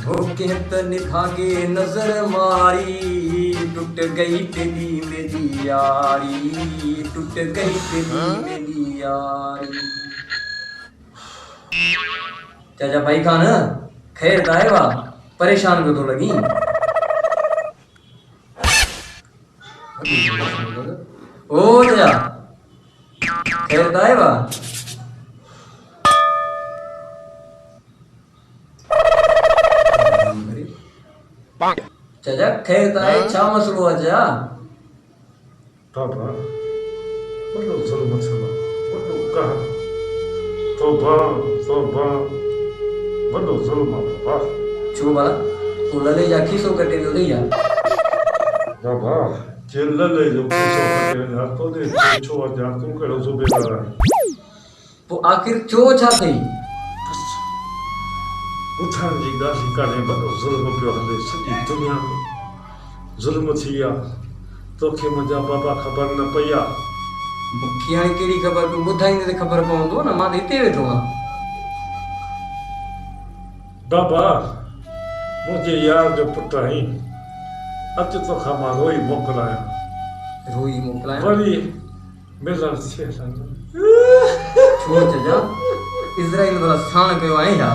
धोखे त निभागे नजर मारी टूट गई तेरी मेरी यारी टूट गई तेरी मेरी यारी चाचा भाई खान खैर दाए वाह परेशान को तो लगी ओ चाचा खैर दाए वाह चाचा खैर दाए छा मसलो है चाचा बाबा बड़ो ज़ुल्म थियो वॾो कहर तौबा तौबा वॾो ज़ुल्म आहे बाबा छो भला तूं लले जा खीसो कटे वियो अथई छा बाबा जे लले जो खीसो कटे वञा तोॾे छो अञा तूं कहिड़ो ज़ुमेदार आहीं पोइ आख़िर छो छा अथई उथण जी ॻाल्हि कान्हे वॾो ज़ुल्म पियो हले सॼी दुनिया में ज़ुल्म थी विया तोखे मुंहिंजा बाबा ख़बर न पई आहे मूंखे हाणे कहिड़ी ख़बर तूं ॿुधाईंदे त ख़बर पवंदो न मां त हिते वेठो आहियां बाबा मुंहिंजे यार जो पुटु आहीं अचु तोखां मां रोई मोकिलायां रोई मोकिलायां वरी मिलण थिए छो चाचा इज़राइल भला साण कयो आहे छा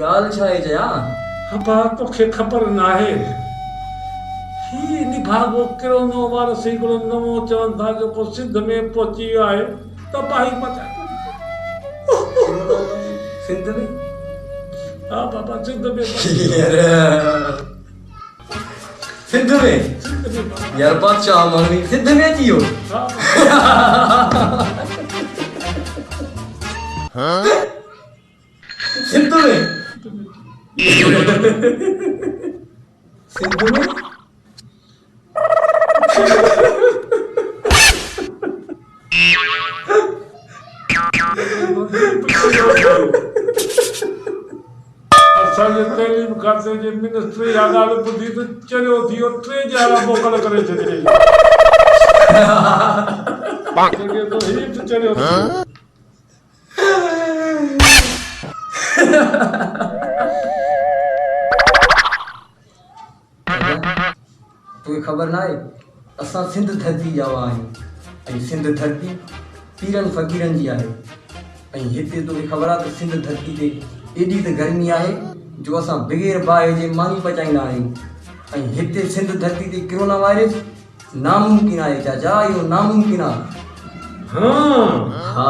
ॻाल्हि छा आहे चया अबा तोखे ख़बर न आहे ही निभागो किरोनो वारो हिकिड़ो नवो चवनि था जेको सिंध में पहुची वियो आहे तबाही मचाए सिंध में हा बाबा सिंध में सिंध में यार बादशाह मांगनी सिंध में अची वियो सिंध में सिंध में असांजे तइलीम खाते जे मिनिस्ट्री जा ॻाल्हि ॿुधी त चरियो थी वियो 3 ॼाणा मोकल करे छॾियईं जेके तो हेठि चरियो थी तोखे ख़बर न आहे असां सिंध धरती जा आहियूं ऐं सिंध धरती पीरनि फ़क़ीरनि जी आहे ऐं हिते तोखे ख़बर आहे त सिंध धरती ते एॾी त गर्मी आहे जो असां बग़ैर बाहि जे मानी पचाईंदा आहियूं ऐं हिते सिंध धरती ते कोरोना वायरस नामुमकिन आहे चाचा इहो नामुमकिन आहे हाँ हा